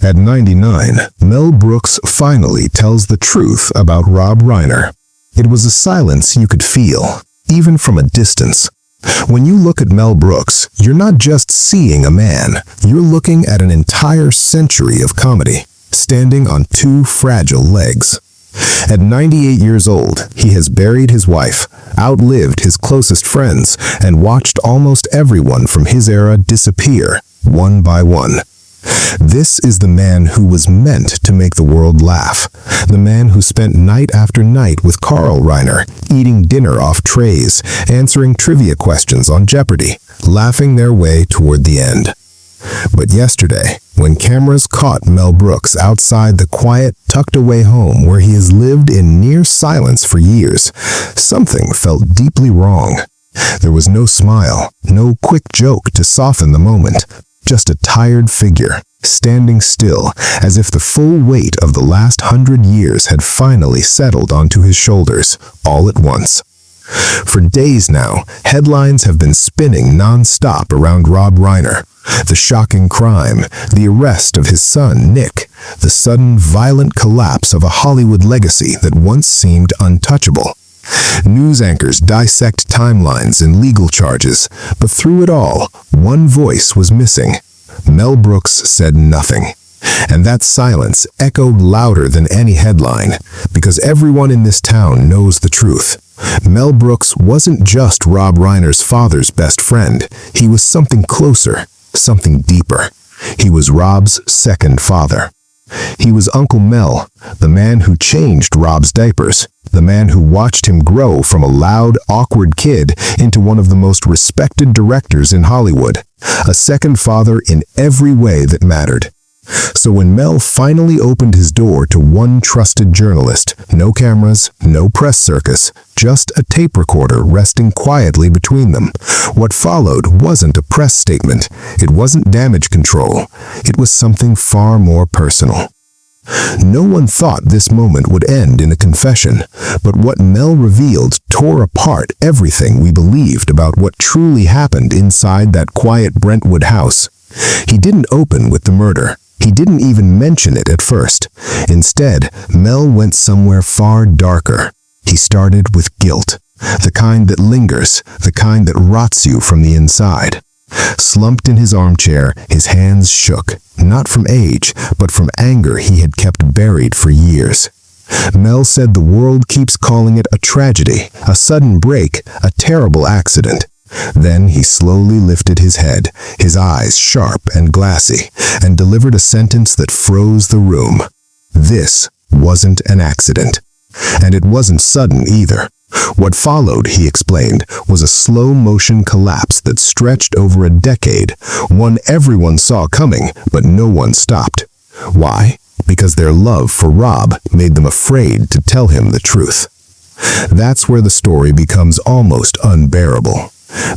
At 99, Mel Brooks finally tells the truth about Rob Reiner. It was a silence you could feel, even from a distance. When you look at Mel Brooks, you're not just seeing a man, you're looking at an entire century of comedy, standing on two fragile legs. At 98 years old, he has buried his wife, outlived his closest friends, and watched almost everyone from his era disappear, one by one. This is the man who was meant to make the world laugh, the man who spent night after night with Carl Reiner, eating dinner off trays, answering trivia questions on Jeopardy, laughing their way toward the end. But yesterday, when cameras caught Mel Brooks outside the quiet, tucked-away home where he has lived in near silence for years, something felt deeply wrong. There was no smile, no quick joke to soften the moment. Just a tired figure, standing still, as if the full weight of the last 100 years had finally settled onto his shoulders, all at once. For days now, headlines have been spinning non-stop around Rob Reiner. The shocking crime, the arrest of his son, Nick, the sudden violent collapse of a Hollywood legacy that once seemed untouchable. News anchors dissect timelines and legal charges, but through it all, one voice was missing. Mel Brooks said nothing. And that silence echoed louder than any headline, because everyone in this town knows the truth. Mel Brooks wasn't just Rob Reiner's father's best friend. He was something closer, something deeper. He was Rob's second father. He was Uncle Mel, the man who changed Rob's diapers, the man who watched him grow from a loud, awkward kid into one of the most respected directors in Hollywood, a second father in every way that mattered. So when Mel finally opened his door to one trusted journalist, no cameras, no press circus, just a tape recorder resting quietly between them, what followed wasn't a press statement. It wasn't damage control. It was something far more personal. No one thought this moment would end in a confession, but what Mel revealed tore apart everything we believed about what truly happened inside that quiet Brentwood house. He didn't open with the murder. He didn't even mention it at first. Instead, Mel went somewhere far darker. He started with guilt, the kind that lingers, the kind that rots you from the inside. Slumped in his armchair, his hands shook, not from age, but from anger he had kept buried for years. Mel said the world keeps calling it a tragedy, a sudden break, a terrible accident. Then he slowly lifted his head, his eyes sharp and glassy, and delivered a sentence that froze the room. This wasn't an accident. And it wasn't sudden either. What followed, he explained, was a slow-motion collapse that stretched over a decade, one everyone saw coming, but no one stopped. Why? Because their love for Rob made them afraid to tell him the truth. That's where the story becomes almost unbearable.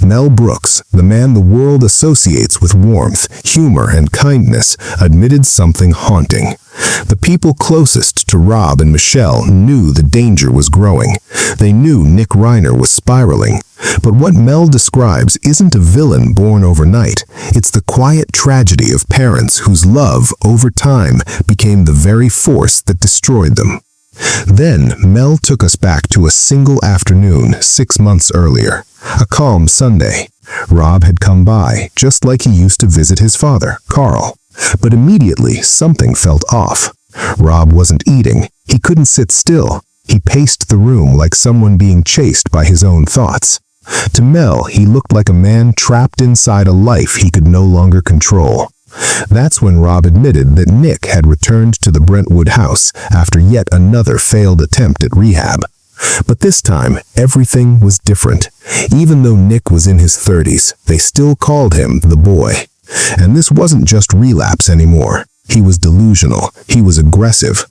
Mel Brooks, the man the world associates with warmth, humor, and kindness, admitted something haunting. The people closest to Rob and Michelle knew the danger was growing. They knew Nick Reiner was spiraling. But what Mel describes isn't a villain born overnight. It's the quiet tragedy of parents whose love, over time, became the very force that destroyed them. Then, Mel took us back to a single afternoon 6 months earlier. A calm Sunday. Rob had come by, just like he used to visit his father, Carl. But immediately, something felt off. Rob wasn't eating. He couldn't sit still. He paced the room like someone being chased by his own thoughts. To Mel, he looked like a man trapped inside a life he could no longer control. That's when Rob admitted that Nick had returned to the Brentwood house after yet another failed attempt at rehab. But this time, everything was different. Even though Nick was in his 30s, they still called him the boy. And this wasn't just relapse anymore. He was delusional. He was aggressive.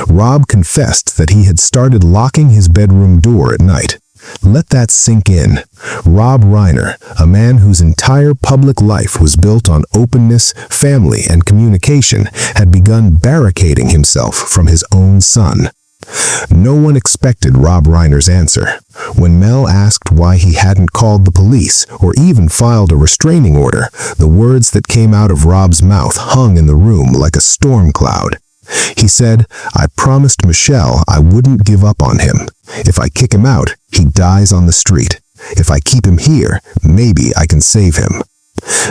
Rob confessed that he had started locking his bedroom door at night. Let that sink in. Rob Reiner, a man whose entire public life was built on openness, family, and communication, had begun barricading himself from his own son. No one expected Rob Reiner's answer. When Mel asked why he hadn't called the police or even filed a restraining order, the words that came out of Rob's mouth hung in the room like a storm cloud. He said, "I promised Michelle I wouldn't give up on him. If I kick him out, he dies on the street. If I keep him here, maybe I can save him."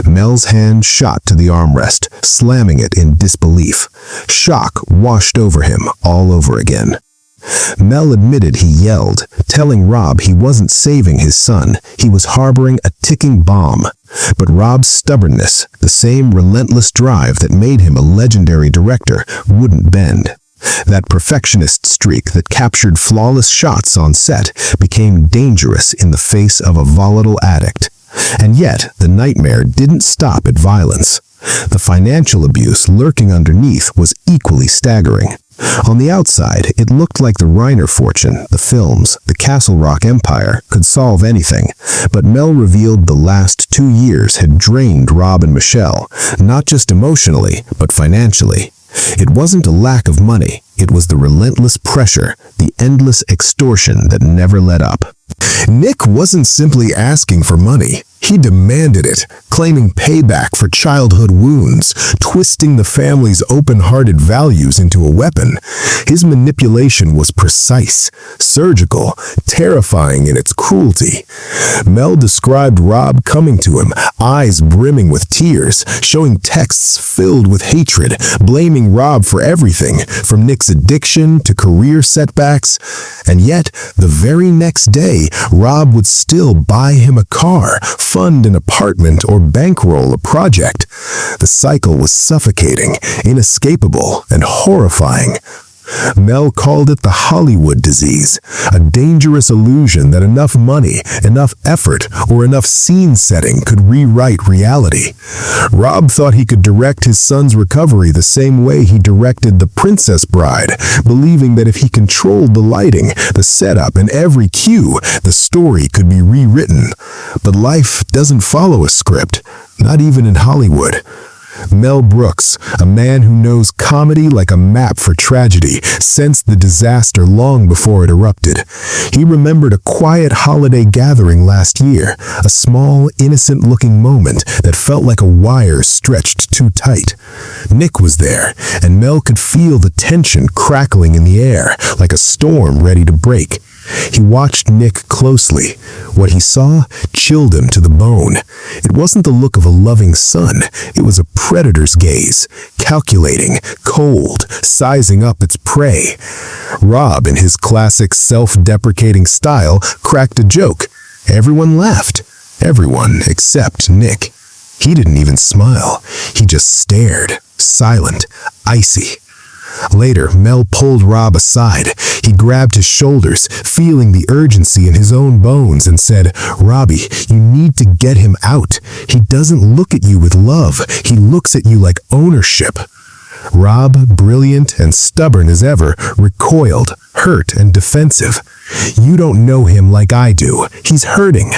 Mel's hand shot to the armrest, slamming it in disbelief. Shock washed over him all over again. Mel admitted he yelled, telling Rob he wasn't saving his son, he was harboring a ticking bomb. But Rob's stubbornness, the same relentless drive that made him a legendary director, wouldn't bend. That perfectionist streak that captured flawless shots on set became dangerous in the face of a volatile addict. And yet, the nightmare didn't stop at violence. The financial abuse lurking underneath was equally staggering. On the outside, it looked like the Reiner fortune, the films, the Castle Rock empire could solve anything, but Mel revealed the last 2 years had drained Rob and Michelle, not just emotionally, but financially. It wasn't a lack of money, it was the relentless pressure, the endless extortion that never let up. Nick wasn't simply asking for money. He demanded it, claiming payback for childhood wounds, twisting the family's open-hearted values into a weapon. His manipulation was precise, surgical, terrifying in its cruelty. Mel described Rob coming to him, eyes brimming with tears, showing texts filled with hatred, blaming Rob for everything, from Nick's addiction to career setbacks. And yet, the very next day, Rob would still buy him a car, fund an apartment, or bankroll a project. The cycle was suffocating, inescapable, and horrifying. Mel called it the Hollywood disease, a dangerous illusion that enough money, enough effort, or enough scene setting could rewrite reality. Rob thought he could direct his son's recovery the same way he directed The Princess Bride, believing that if he controlled the lighting, the setup, and every cue, the story could be rewritten. But life doesn't follow a script, not even in Hollywood. Mel Brooks, a man who knows comedy like a map for tragedy, sensed the disaster long before it erupted. He remembered a quiet holiday gathering last year, a small, innocent-looking moment that felt like a wire stretched too tight. Nick was there, and Mel could feel the tension crackling in the air, like a storm ready to break. He watched Nick closely. What he saw chilled him to the bone. It wasn't the look of a loving son. It was a predator's gaze, calculating, cold, sizing up its prey. Rob, in his classic self-deprecating style, cracked a joke. Everyone laughed. Everyone except Nick. He didn't even smile. He just stared, silent, icy. Later, Mel pulled Rob aside. He grabbed his shoulders, feeling the urgency in his own bones, and said, "Robbie, you need to get him out. He doesn't look at you with love. He looks at you like ownership." Rob, brilliant and stubborn as ever, recoiled, hurt and defensive. "You don't know him like I do. He's hurting."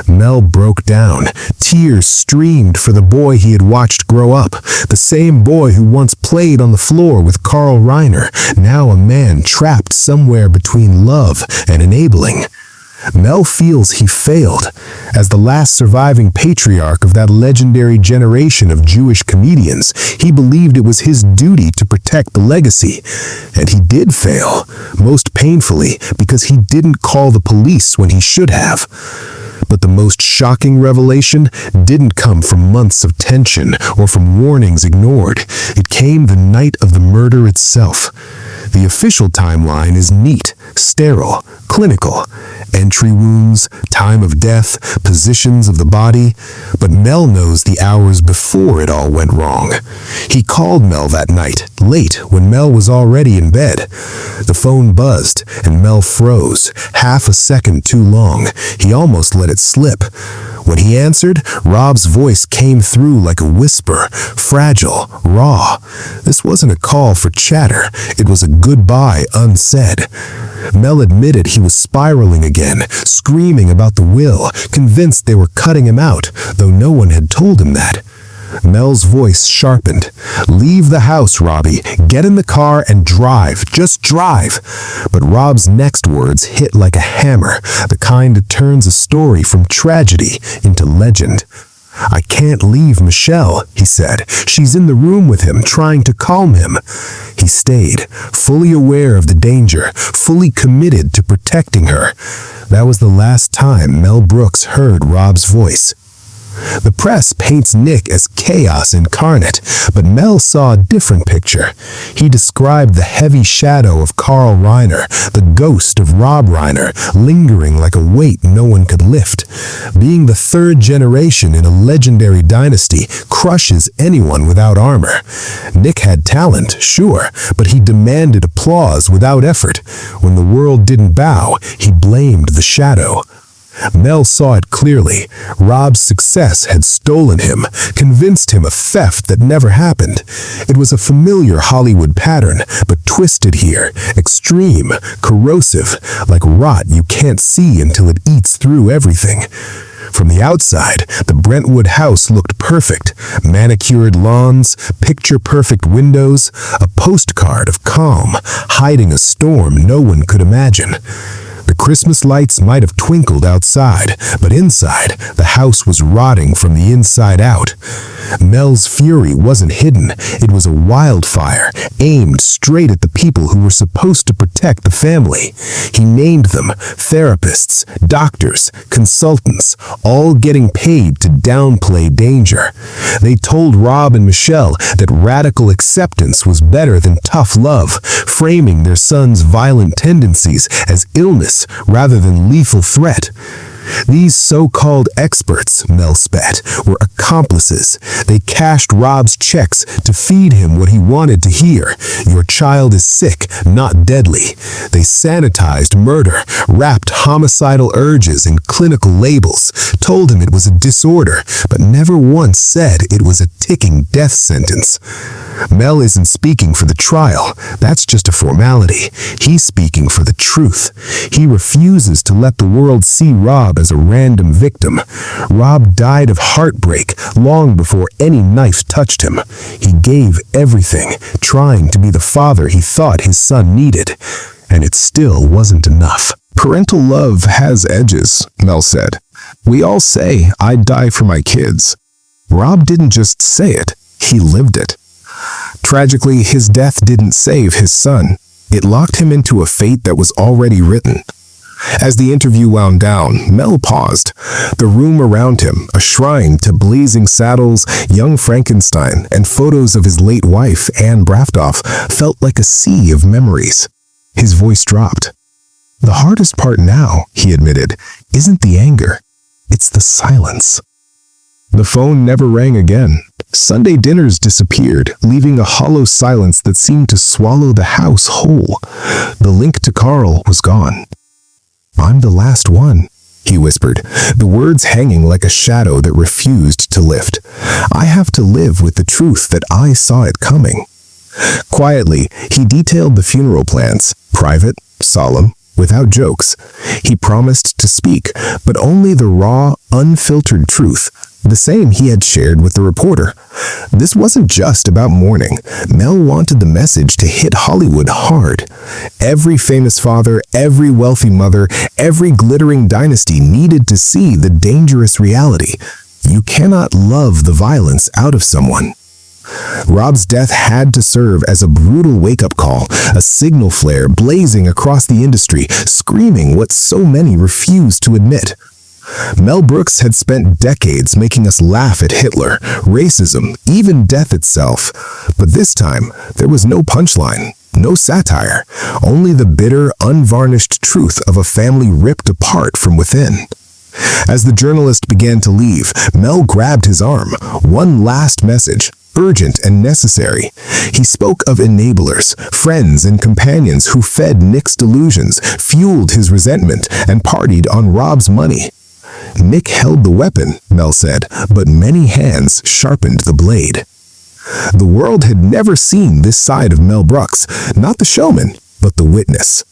Mel broke down. Tears streamed for the boy he had watched grow up, the same boy who once played on the floor with Carl Reiner, now a man trapped somewhere between love and enabling. Mel feels he failed. As the last surviving patriarch of that legendary generation of Jewish comedians, he believed it was his duty to protect the legacy. And he did fail, most painfully, because he didn't call the police when he should have. But the most shocking revelation didn't come from months of tension or from warnings ignored. It came the night of the murder itself. The official timeline is neat, sterile, clinical. Entry wounds, time of death, positions of the body. But Mel knows the hours before it all went wrong. He called Mel that night, late, when Mel was already in bed. The phone buzzed, and Mel froze, half a second too long. He almost let it slip. When he answered, Rob's voice came through like a whisper, fragile, raw. This wasn't a call for chatter. It was a goodbye unsaid. Mel admitted he was spiraling again, screaming about the will, convinced they were cutting him out, though no one had told him that. Mel's voice sharpened. "Leave the house, Robbie. Get in the car and drive. Just drive." But Rob's next words hit like a hammer, the kind that turns a story from tragedy into legend. "I can't leave Michelle," he said. "She's in the room with him, trying to calm him." He stayed, fully aware of the danger, fully committed to protecting her. That was the last time Mel Brooks heard Rob's voice. The press paints Nick as chaos incarnate, but Mel saw a different picture. He described the heavy shadow of Carl Reiner, the ghost of Rob Reiner, lingering like a weight no one could lift. Being the third generation in a legendary dynasty crushes anyone without armor. Nick had talent, sure, but he demanded applause without effort. When the world didn't bow, he blamed the shadow. Mel saw it clearly. Rob's success had stolen him, convinced him of theft that never happened. It was a familiar Hollywood pattern, but twisted here, extreme, corrosive, like rot you can't see until it eats through everything. From the outside, the Brentwood house looked perfect. Manicured lawns, picture-perfect windows, a postcard of calm, hiding a storm no one could imagine. The Christmas lights might have twinkled outside, but inside, the house was rotting from the inside out. Mel's fury wasn't hidden. It was a wildfire, aimed straight at the people who were supposed to protect the family. He named them therapists, doctors, consultants, all getting paid to downplay danger. They told Rob and Michelle that radical acceptance was better than tough love, framing their son's violent tendencies as illness rather than lethal threat. These so-called experts, Mel spat, were accomplices. They cashed Rob's checks to feed him what he wanted to hear. Your child is sick, not deadly. They sanitized murder, wrapped homicidal urges in clinical labels, told him it was a disorder, but never once said it was a ticking death sentence. Mel isn't speaking for the trial. That's just a formality. He's speaking for the truth. He refuses to let the world see Rob as a random victim. Rob died of heartbreak long before any knife touched him. He gave everything, trying to be the father he thought his son needed. And it still wasn't enough. "Parental love has edges," Mel said. "We all say, 'I'd die for my kids.' Rob didn't just say it, he lived it. Tragically, his death didn't save his son. It locked him into a fate that was already written." As the interview wound down, Mel paused. The room around him, a shrine to blazing saddles, young Frankenstein, and photos of his late wife, Anne Braftoff, felt like a sea of memories. His voice dropped. "The hardest part now," he admitted, "isn't the anger. It's the silence." The phone never rang again. Sunday dinners disappeared, leaving a hollow silence that seemed to swallow the house whole. The link to Carl was gone. "I'm the last one," he whispered, the words hanging like a shadow that refused to lift. "I have to live with the truth that I saw it coming." Quietly, he detailed the funeral plans, private, solemn, without jokes. He promised to speak, but only the raw, unfiltered truth, the same he had shared with the reporter. This wasn't just about mourning. Mel wanted the message to hit Hollywood hard. Every famous father, every wealthy mother, every glittering dynasty needed to see the dangerous reality. You cannot love the violence out of someone. Rob's death had to serve as a brutal wake-up call, a signal flare blazing across the industry, screaming what so many refused to admit. Mel Brooks had spent decades making us laugh at Hitler, racism, even death itself. But this time, there was no punchline, no satire, only the bitter, unvarnished truth of a family ripped apart from within. As the journalist began to leave, Mel grabbed his arm. One last message, urgent and necessary. He spoke of enablers, friends and companions who fed Nick's delusions, fueled his resentment, and partied on Rob's money. Nick held the weapon, Mel said, but many hands sharpened the blade. The world had never seen this side of Mel Brooks, not the showman, but the witness.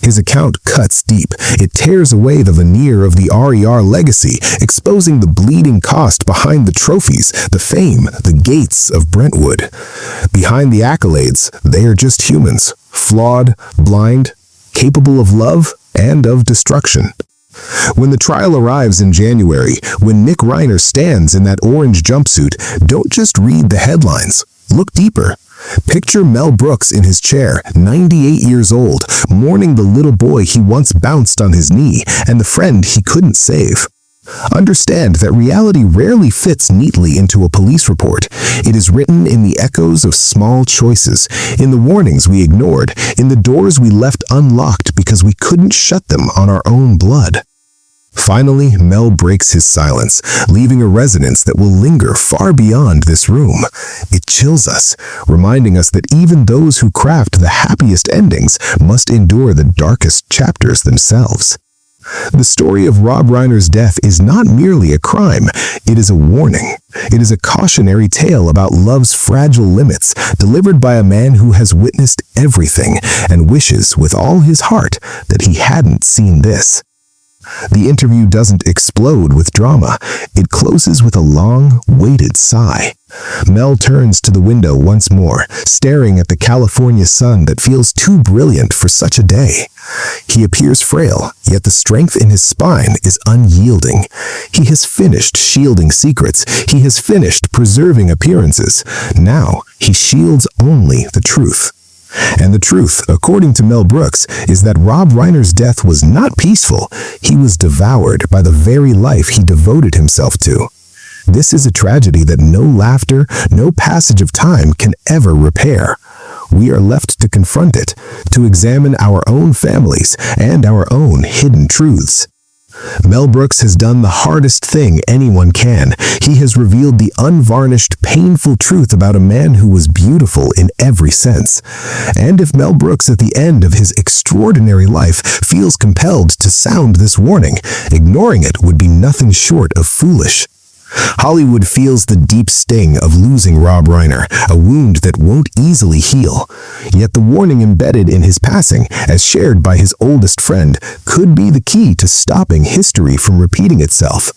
His account cuts deep. It tears away the veneer of the RER legacy, exposing the bleeding cost behind the trophies, the fame, the gates of Brentwood. Behind the accolades, they are just humans, flawed, blind, capable of love and of destruction. When the trial arrives in January, when Nick Reiner stands in that orange jumpsuit, don't just read the headlines. Look deeper. Picture Mel Brooks in his chair, 98 years old, mourning the little boy he once bounced on his knee and the friend he couldn't save. Understand that reality rarely fits neatly into a police report. It is written in the echoes of small choices, in the warnings we ignored, in the doors we left unlocked because we couldn't shut them on our own blood. Finally, Mel breaks his silence, leaving a resonance that will linger far beyond this room. It chills us, reminding us that even those who craft the happiest endings must endure the darkest chapters themselves. The story of Rob Reiner's death is not merely a crime, it is a warning. It is a cautionary tale about love's fragile limits, delivered by a man who has witnessed everything and wishes with all his heart that he hadn't seen this. The interview doesn't explode with drama. It closes with a long, weighted sigh. Mel turns to the window once more, staring at the California sun that feels too brilliant for such a day. He appears frail, yet the strength in his spine is unyielding. He has finished shielding secrets. He has finished preserving appearances. Now, he shields only the truth. And the truth, according to Mel Brooks, is that Rob Reiner's death was not peaceful. He was devoured by the very life he devoted himself to. This is a tragedy that no laughter, no passage of time can ever repair. We are left to confront it, to examine our own families and our own hidden truths. Mel Brooks has done the hardest thing anyone can. He has revealed the unvarnished, painful truth about a man who was beautiful in every sense. And if Mel Brooks at the end of his extraordinary life feels compelled to sound this warning, ignoring it would be nothing short of foolish. Hollywood feels the deep sting of losing Rob Reiner, a wound that won't easily heal. Yet the warning embedded in his passing, as shared by his oldest friend, could be the key to stopping history from repeating itself.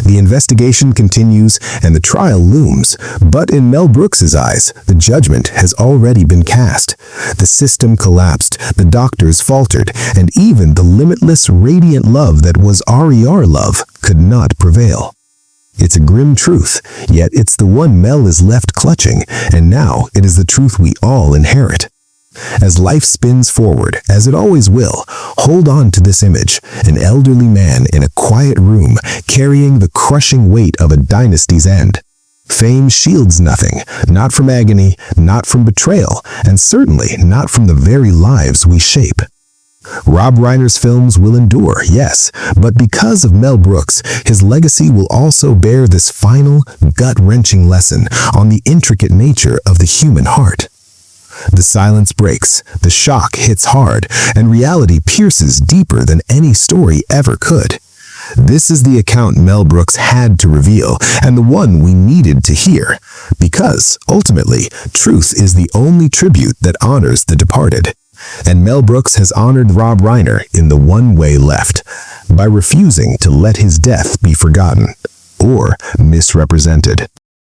The investigation continues and the trial looms, but in Mel Brooks's eyes, the judgment has already been cast. The system collapsed, the doctors faltered, and even the limitless, radiant love that was RER love could not prevail. It's a grim truth, yet it's the one Mel is left clutching, and now it is the truth we all inherit. As life spins forward, as it always will, hold on to this image, an elderly man in a quiet room, carrying the crushing weight of a dynasty's end. Fame shields nothing, not from agony, not from betrayal, and certainly not from the very lives we shape. Rob Reiner's films will endure, yes, but because of Mel Brooks, his legacy will also bear this final, gut-wrenching lesson on the intricate nature of the human heart. The silence breaks, the shock hits hard, and reality pierces deeper than any story ever could. This is the account Mel Brooks had to reveal, and the one we needed to hear, because, ultimately, truth is the only tribute that honors the departed. And Mel Brooks has honored Rob Reiner in the one way left, by refusing to let his death be forgotten or misrepresented.